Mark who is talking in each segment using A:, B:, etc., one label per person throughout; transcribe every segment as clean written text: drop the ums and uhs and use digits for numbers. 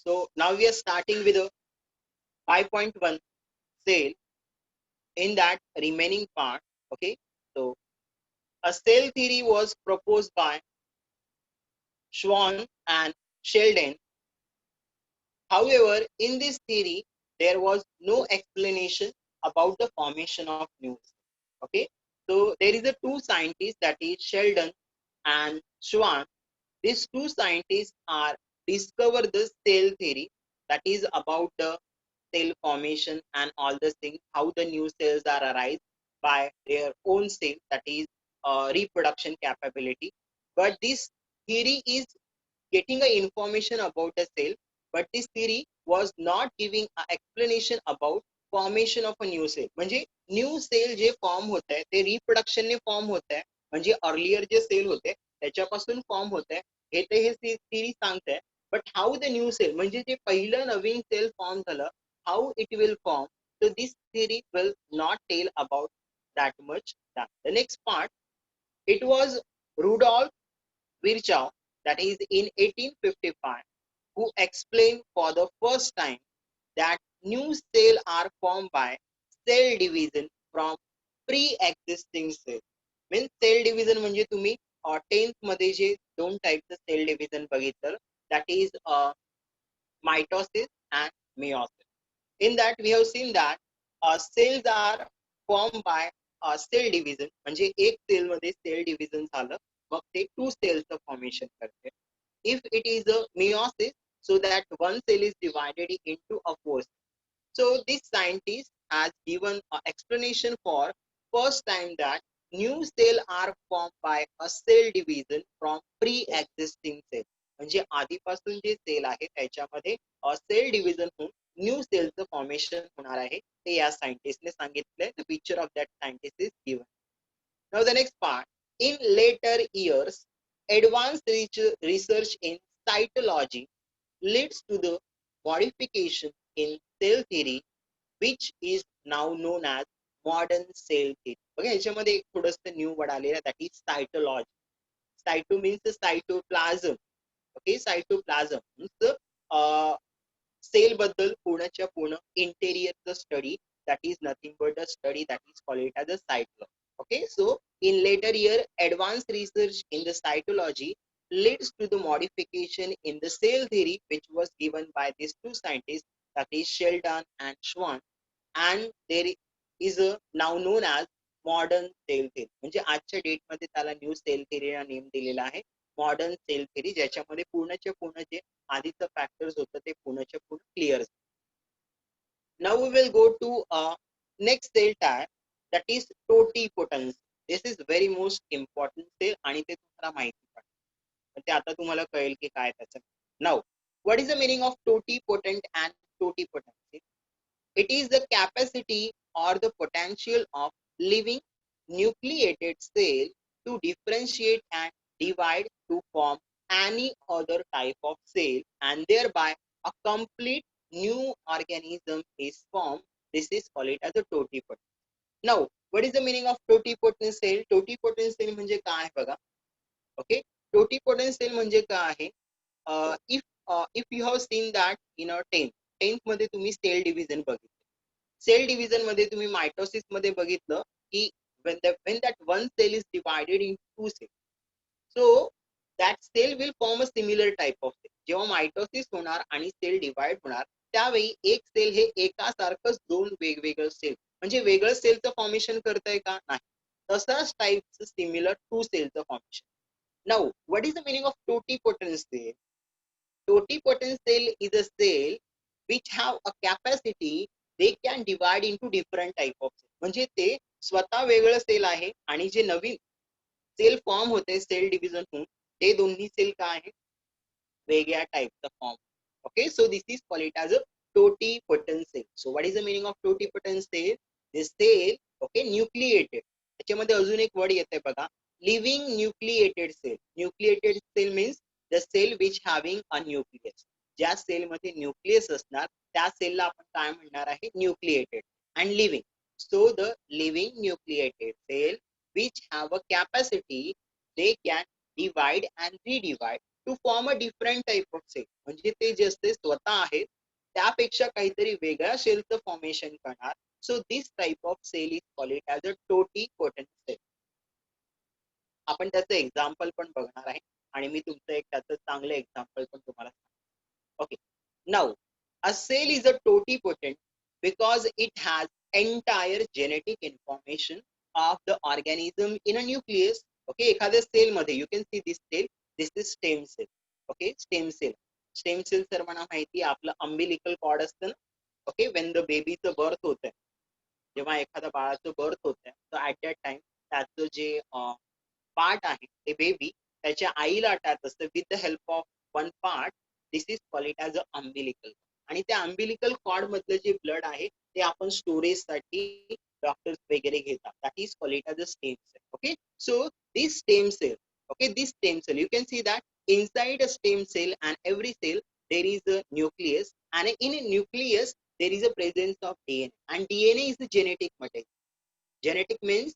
A: So now we are starting with a 5.1 cell in that remaining part. Okay, so a cell theory was proposed by Schwann and Sheldon. However, in this theory, there was no explanation about the formation of new cells. Okay, so there is a two scientists, that is Sheldon and Schwann. These two scientists are discover the cell theory, that is about the cell formation and all the things, how the new cells are arise by their own cell, that is reproduction capability. But this theory is getting a information about a cell, but this theory was not giving a explanation about formation of a new cell. म्हणजे new cell जे form होत आहे ते रिप्रोडक्शनने form होत आहे, म्हणजे earlier जे cell होते त्याच्यापासून फॉर्म होत आहे हे ते हे थिअरी सांगते. But how the new cell, म्हणजे जे पहिलं नवीन सेल फॉर्म झालं, how it will form, so this theory will not tell about that much. The next part, it was Rudolf Virchow, that is in 1855, who explained for the first time that new cells are formed by cell division from pre-existing cells. Means cell division म्हणजे तुम्ही 10th मध्ये जे दोन टाइपचं cell division बघितलं, that is mitosis and meiosis. In that we have seen that cells are formed by cell division, म्हणजे एक cell मध्ये cell division झालं मग ते टू सेल्सचं फॉर्मेशन करते. If it is a meiosis, so that one cell is divided into a four. So this scientist has given an explanation for first time that new cell are formed by a cell division from pre-existing cell. म्हणजे आधीपासून जे cell आहे त्याच्यामध्ये cell division होऊन new सेलचं formation होणार आहे ते या सायंटिस्टने सांगितलंय. The picture of that scientist is given. Now the next part, in later years, advanced research in cytology leads to the modification in cell theory, which is now known as modern cell theory. Okay, ह्याच्यामध्ये थोडंसं new word आलेला, that is cytology. Cyto means cytoplasm. Okay, cytoplasm means cell बद्दल पूर्णच्या पूर्ण इंटेरियरचं study, that is nothing but a study that is called it as a cytology. Okay, so in later year, advanced research in the cytology leads to the modification in the cell theory, which was given by these two scientists, that is Sheldon and Schwann, and there is a now known as modern cell theory. म्हणजे आजच्या date मध्ये त्याला new cell थेरीला name दिलेला आहे modern cell theory, ज्याच्यामध्ये पूर्णच्या पूर्ण जे आधीचं फॅक्टर्स होतं ते पूर्णच्या पूर्ण clear. Now we will go to next cell type, that is totipotency. This is very most important cell आणि ते तुम्हाला माहिती पडतं, ते आता तुम्हाला कळेल की काय त्याचं. Now what is the meaning of totipotent and totipotency? It is the capacity or the potential of living nucleated cell to differentiate and divide to form any other type of cell, and thereby a complete new organism is formed. This is called it as a totipotent. Now, what is the meaning of totipotent cell? Totipotent cell म्हणजे काय बघा. Okay, totipotent cell म्हणजे काय आहे? If you have seen that in a 10th मध्ये तुम्ही cell division बघितलं, cell division मध्ये तुम्ही मायटोसिस मध्ये बघितलं की when that one cell is divided into two cells, so that cell will form a similar type of cell. जेव्हा mitosis होणार आणि सेल डिवाइड होणार त्यावेळी एक सेल हे एकासारखंच दोन वेगवेगळं सेल म्हणजे वेगळं सेलचं फॉर्मेशन करतंय का? नाही. तसाच टाइपचं सिमिलर टू सेलचं formation. Now, what is the meaning of totipotent cell? Totipotent cell is a cell which have a capacity, they can divide into different type of cell. म्हणजे ते स्वतः वेगळं सेल आहे आणि जे नवीन सेल फॉर्म होते सेल डिव्हिजन होऊन ते दोन्ही सेल काय आहे वेगळ्या टाइपचा form. Okay, so this is called it as a totipotent cell. So what is the meaning of totipotent cell? This cell okay nucleated. त्याच्यामध्ये अजून एक वर्ड येते बघा, living nucleated cell. Nucleated cell means the cell which having a nucleus. ज्या cell मध्ये nucleus असणार त्या सेलला आपण काय म्हणणार आहे? Nucleated. And living, so the living nucleated cell which have a capacity, they can divide and redivide to form a different type of cell. म्हणजे ते जे असते स्वतः आहेत त्यापेक्षा काहीतरी वेगळ्या सेलचं फॉर्मेशन करणार. So this type of cell is called as a totipotent cell. आपण त्याचं एक्झाम्पल पण बघणार आहे आणि मी तुमचं एक त्याचं चांगलं एक्झाम्पल पण तुम्हाला सांगतो. Okay, now a cell is a totipotent because it has entire genetic information of the organism in a nucleus. Okay, एखाद्या सेल मध्ये you can see this cell, this is stem cell. Okay, stem cell सर्वांना माहिती आहे आपलं umbilical cord असतं ना. Okay, when the babyचं birth होतंय, जेव्हा एखाद्या बाळाचं बर्थ होतंय तर ऍट दॅट टाइम त्याचं जे पार्ट आहे ते बेबी त्याच्या आईला अटॅच असतं with the help of one part. This is called it as a umbilical. आणि त्या अम्बिलिकल कॉर्ड मधलं जे ब्लड आहे ते आपण स्टोरेज साठी डॉक्टर्स वगैरे घेतात. That is called it as a stem cell. Okay, so this stem cell, okay, this stem cell, you can see that inside a stem cell and every cell there is a nucleus, and in a nucleus there is a presence of DNA, and DNA is the genetic material. Genetic means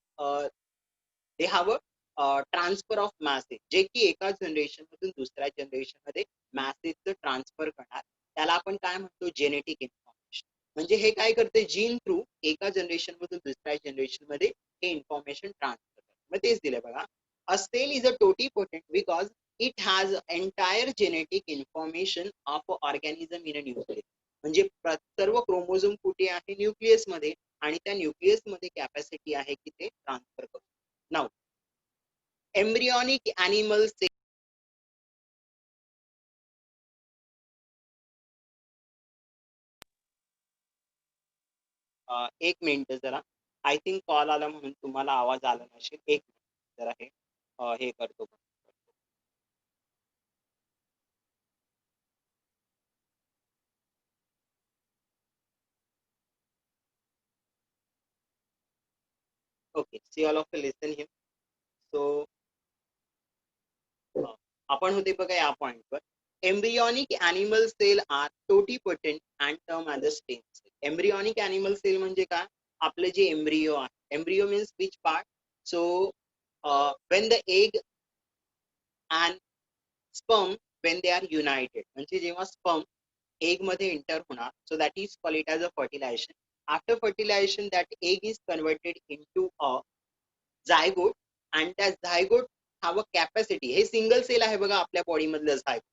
A: they have a transfer of message, जे की एका generation मधून दुसऱ्या generation मध्ये मॅसेजचं transfer करणार, त्याला आपण काय म्हणतो जेनेटिक इन्फॉर्मेशन. म्हणजे हे काय करते जीन थ्रू एका जनरेशन मधून दुसऱ्या जनरेशन मध्ये हे इन्फॉर्मेशन ट्रान्सफर करते. मग तेच दिले बघा, a cell is a totipotent because it has entire genetic information of organism in a nucleus. म्हणजे सर्व क्रोमोझोम कुठे आहे न्यूक्लियस मध्ये, आणि त्या न्यूक्लियस मध्ये कॅपॅसिटी आहे की ते ट्रान्सफर करू. Now embryonic animal cell. एक मिनिट जरा, आय थिंक कॉल आला म्हणून तुम्हाला आवाज आला नसेल. एक मिनिट जरा हे करतो. Okay, see all of listen him. So आपण होते बघा या पॉइंटवर. Embryonic animal cell are totipotent and term as a stem cell. Embryonic animal cell म्हणजे काय, आपलं जे एम्ब्रियो आहे, embryo means which part. So when the egg and sperm when they are united, म्हणजे जेव्हा स्पर्म एग मध्ये enter होणार, so that is called it as a fertilization. After fertilization that egg is converted into a zygote, and that zygote have a capacity. हे single cell आहे बघा आपल्या body मधलं zygote,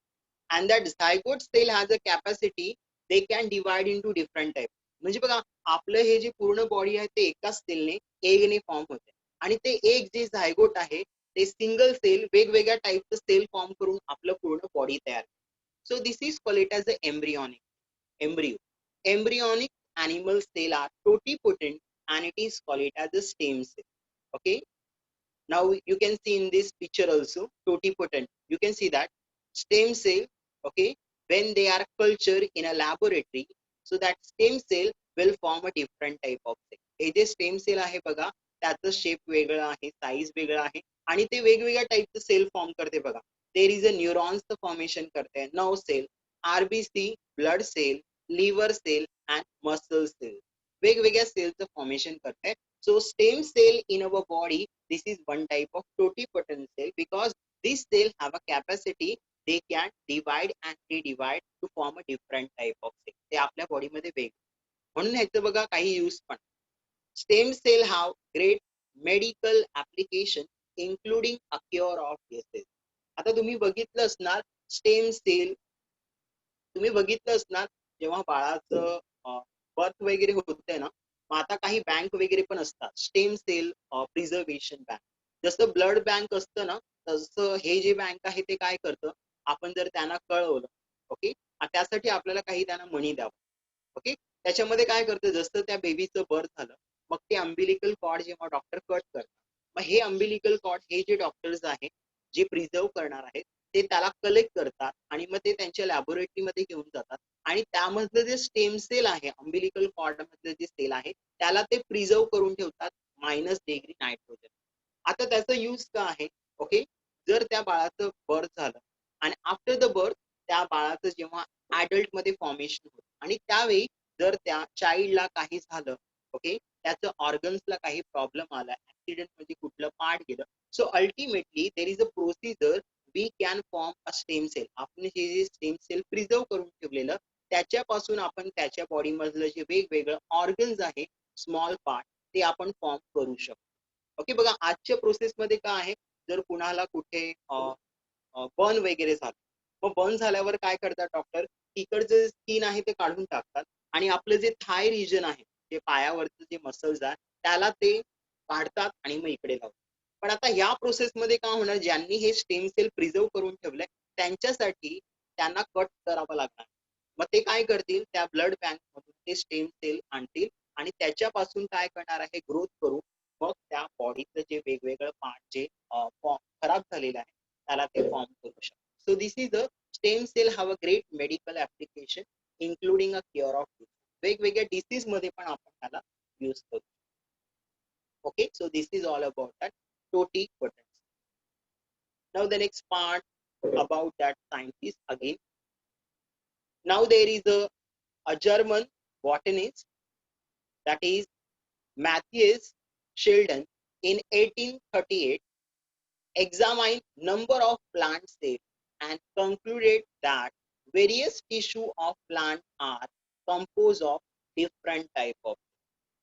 A: and that zygote cell has a capacity, they can divide into different type. म्हणजे बघा आपलं हे जे पूर्ण body आहे ते एकाच सेलने एगने फॉर्म होते, आणि ते एक जे झायगोट आहे ते सिंगल सेल वेगवेगळ्या टाईपचं सेल फॉर्म करून आपलं पूर्ण बॉडी तयार. सो this is called it as a embryonic. embryo. Embryonic animal cell are totipotent and it is called it as a stem cell. Okay. Now you can see in this picture also totipotent. You can see that stem cell. Okay. When they are cultured in a laboratory, so that stem cell will form a different type of cell. हे जे stem cell आहे बघा त्याचं shape वेगळं आहे, size वेगळं आहे, आणि ते वेगवेगळ्या टाईपचं सेल फॉर्म करते बघा. देर इज अ न्यूरॉन्सचं फॉर्मेशन करते, nerve cell, RBC, blood cell, liver cell and muscle cell, वेगवेगळ्या सेलचं फॉर्मेशन करते. So stem cell in our body, this is one type of totipotent cell because this cell have a capacity, they can divide and redivide to form a different type of cell. ते आपल्या body मध्ये वेग, म्हणून ह्याचं बघा काही use पण. Stem cell have great medical application including a cure of disease. आता तुम्ही बघितलं असणार स्टेम सेल, तुम्ही बघितलं असणार जेव्हा बाळाचं बर्थ वगैरे होते ना, मग आता काही बँक वगैरे पण असतात स्टेम सेल प्रिझर्वेशन बँक. जसं ब्लड बँक असतं ना, तसं हे जे बँक आहे ते काय करतं, आपण जर त्यांना कळवलं, ओके, त्यासाठी आपल्याला काही त्यांना मनी द्यावं. ओके, त्याच्यामध्ये काय करतं, जसं त्या बेबीचं बर्थ झालं मग ते अंबिलिकल कॉर्ड जेव्हा डॉक्टर कट करतात, मग हे अंबिलिकल कॉर्ड हे जे डॉक्टर्स आहेत जे प्रिझर्व करणार आहेत ते त्याला कलेक्ट करतात आणि मग ते त्यांच्या लॅबोरेटरीमध्ये घेऊन जातात, आणि त्यामधलं जे स्टेम सेल आहे अंबिलिकल कॉर्ड मधलं जे सेल आहे त्याला ते प्रिझर्व करून ठेवतात -डिग्री नायट्रोजन. आता त्याचा यूज का आहे, ओके, जर त्या बाळाचं बर्थ झालं आणि आफ्टर द बर्थ त्या बाळाचं जेव्हा ऍडल्ट मध्ये फॉर्मेशन होतं आणि त्यावेळी जर त्या चाइल्डला काही झालं, ओके, त्याचं ऑर्गन्सला काही प्रॉब्लेम आला, ऍक्सिडेंट मध्ये कुठलं पार्ट गेलं, so ultimately there is a procedure we can form a stem cell. आपण हे जे स्टेम सेल प्रिझर्व करून ठेवलेलं त्याच्यापासून आपण त्याच्या बॉडी मधलं जे वेगवेगळं ऑर्गन्स आहे स्मॉल पार्ट ते आपण फॉर्म करू शकतो. ओके बघा आजच्या प्रोसेसमध्ये काय आहे जर कुणाला कुठे बर्न वगैरे झालं मग बर्न झाल्यावर काय करतात डॉक्टर इकडचं स्किन आहे ते काढून टाकतात आणि आपलं जे थाय रिजन आहे जे पायावरचं जे मसल्स आहे त्याला ते काढतात आणि मग इकडे लावतात. पण आता या प्रोसेसमध्ये काय होणार ज्यांनी हे स्टेम सेल प्रिझर्व करून ठेवलंय त्यांच्यासाठी त्यांना कट करावं लागणार. मग ते काय करतील त्या ब्लड बँक मधून ते स्टेम सेल आणतील आणि त्याच्यापासून काय करणार आहे ग्रोथ करून मग त्या बॉडीचं जे वेगवेगळं पार्ट जे खराब झालेलं आहे त्याला ते फॉर्म करू शकतात. So this is a stem cell have a great medical application including a cure of disease. वेगवेगळ्या डिसीज मध्ये पण आपण त्याला यूज करू. Okay, so this is all about that toticotin. Now the next part about that scientist again. Now there is a German botanist that is Matthias Sheldon in 1838 examined number of plant cells and concluded that various tissue of plant are composed of different type of.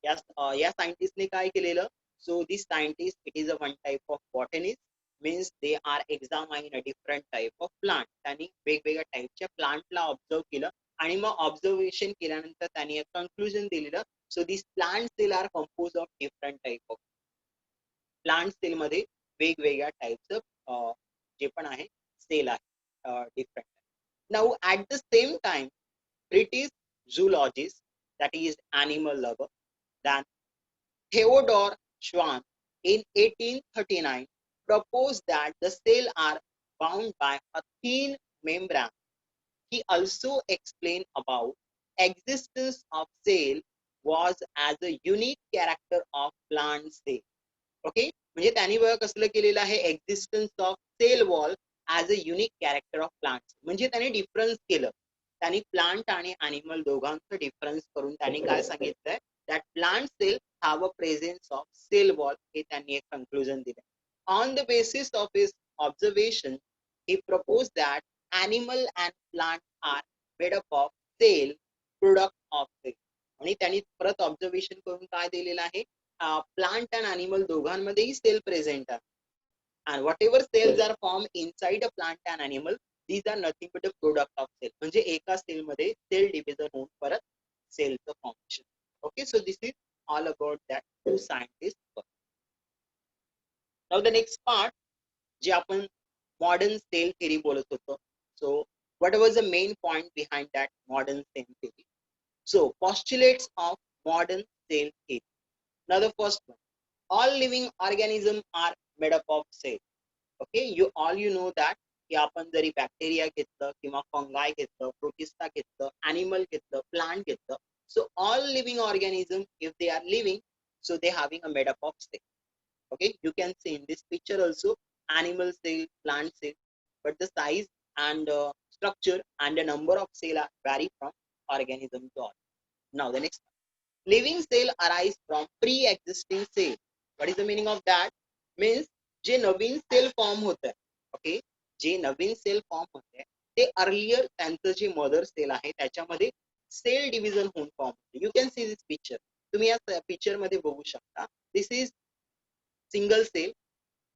A: या सायंटिस्टने काय केलेलं so this scientist it is a one type of botanist means they are examine a different type of plant. त्यांनी वेगवेगळ्या टाईपच्या प्लांटला observe केलं आणि मग observation केल्यानंतर त्यांनी एक कन्क्लुजन दिलेलं so this plant cell are compose of different type of. Plant cell मध्ये वेगवेगळ्या टाईपचं जे पण आहे सेल आहे different. Now at the same time British zoologist that is animal lover than Theodore Schwann in 1839 proposed that the cells are bound by a thin membrane. He also explained about existence of cell was as a unique character of plant cell. Okay म्हणजे त्यांनी बघा कसलं केलेलं आहे existence of cell wall as a unique character of plants. म्हणजे त्यांनी difference केलं त्यांनी प्लांट आणि अॅनिमल दोघांचं डिफरन्स करून त्यांनी काय सांगितलंय that plant cell have a presence of cell wall हे त्यांनी एक कन्क्लुजन दिलं. On the basis of his observation he propose that animal and plant are made up of cell product of cell. आणि त्यांनी परत ऑब्झर्वेशन करून काय दिलेलं आहे प्लांट अँड अॅनिमल दोघांमध्येही सेल प्रेझेंट आहे. and whatever cells are formed inside a plant and animal these are nothing but a product of cell. म्हणजे एका सेल मध्ये सेल डिव्हिजन होऊन परत सेलचं formation. Okay so this is all about that two scientist. Now the next part जे आपण modern cell theory बोलत होतो. सो what was the main point behind that modern cell theory? So postulates of modern cell theory. Now the first one, all living organisms are made up of cells. Okay, you know that की आपण जरी bacteria घेतलं किंवा फंगाय घेतलं protista घेतलं animal घेतलं plant घेतलं so all living organism if they are living so they having a made up of cell. Okay, you can see in this picture also animal cell plant cell but the size and structure and the number of cell are vary from organism to organism. Now the next one, living cell arise from pre-existing cell. What is the meaning of that? Means जे नवीन cell form होत आहे okay जे नवीन cell form होते ते earlier त्यांचं जे मदर सेल आहे त्याच्यामध्ये सेल डिव्हिजन होऊन फॉर्म होते. You can see this picture. तुम्ही या पिक्चर मध्ये बघू शकता this is single cell.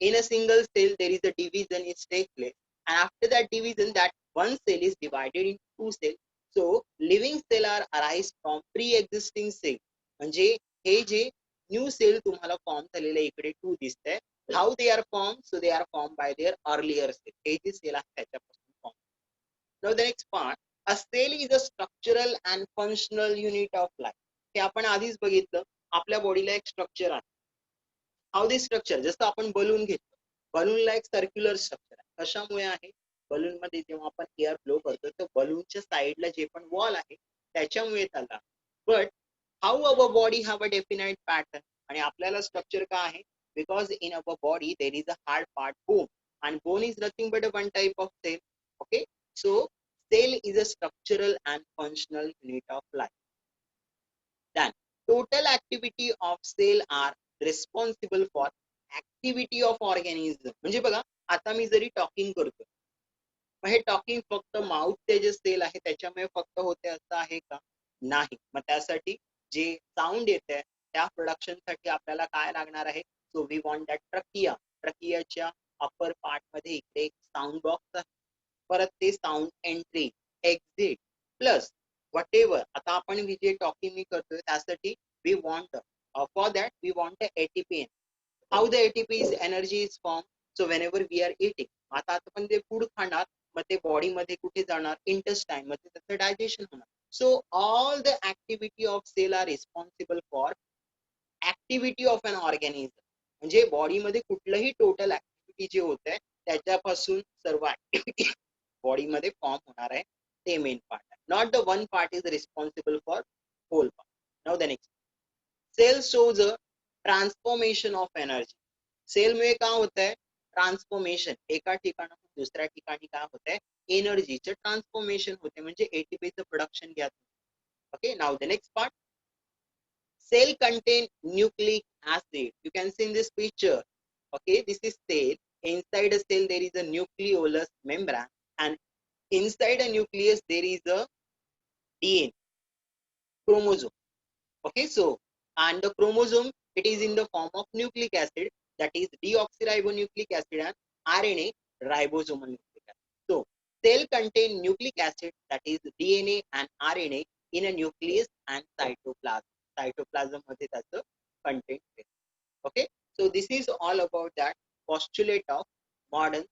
A: In a single cell there is a division is take place and after that division that one cell is divided into two cells. So living cell are arise from pre-existing cell. म्हणजे हे जे new cell तुम्हाला form झालेले इकडे टू दिसतंय how they are form so they are form by their earlier cell. हे जे सेल आहे त्याच्यापासून form. Now the next part a cell is a structural and functional unit of life. हे आपण आधीच बघितलं आपल्या बॉडीला एक स्ट्रक्चर आहे. हाऊ दिस स्ट्रक्चर जसं आपण बलून घेतो बलूनला एक सर्क्युलर स्ट्रक्चर आहे. कशामुळे आहे बलून मध्ये जेव्हा आपण एअर फ्लो करतो तर बलूनच्या साईडला जे पण वॉल आहे त्याच्यामुळे त्याला. But how our body have a definite pattern आणि आपल्याला स्ट्रक्चर काय आहे because in our body there is a hard part bone and bone is nothing but a one type of cell. Okay, so cell is a structural and functional unit of life. Then total activity of cell are responsible for activity of organism. म्हणजे बघा आता मी जरी talking करतोय, मग हे talking फक्त माउथचे जे cell आहे त्याच्यामुळे फक्त होते असं आहे का? नाही. मग त्यासाठी जे साऊंड येते त्या प्रोडक्शन साठी आपल्याला काय लागणार आहे? So we want that trachea. ट्रकियाच्या अपर पार्ट मध्ये इकडे एक साऊंड बॉक्स आहे. परत ते sound entry, exit plus whatever. आता आपण जे टॉकिंग मी करतोय त्यासाठी we want for that we want ATP. How the ATP is energy is form. So whenever we are eating, आता आपण जे फूड खाणार मग ते बॉडीमध्ये कुठे जाणार? इंटेस्टाईन मध्ये त्याचं डायजेशन होणार. So all the activity of cell are responsible for activity of an organism. म्हणजे बॉडीमध्ये कुठलंही टोटल ऍक्टिव्हिटी जे होत आहे त्याच्यापासून सर्व ऍक्टिव्हिटी बॉडीमध्ये फॉर्म होणार आहे, ते मेन पार्ट आहे. Not the one part is responsible for whole part. Now the next, cell shows a transformation of energy. सेलमुळे काय होत आहे? ट्रान्सफॉर्मेशन. एका ठिकाणाहून दुसऱ्या ठिकाणी काय होत आहे? एनर्जीचं ट्रान्सफॉर्मेशन होते, म्हणजे एटीपीचं प्रोडक्शन घ्या. Okay, now the next part, cell contain nucleic acid. You can see in this picture. Okay, this is cell. Inside a cell there is a nucleolus membrane, and inside a nucleus there is a DNA, chromosome. Okay, so and the chromosome, it is in the form of nucleic acid, that is deoxyribonucleic acid, and RNA, ribosomal nucleic acid. So cell contain nucleic acid, that is DNA and RNA, in a nucleus and cytoplasm. Cytoplasm मध्ये त्याचं content आहे. Okay, so this is all about that postulate of modern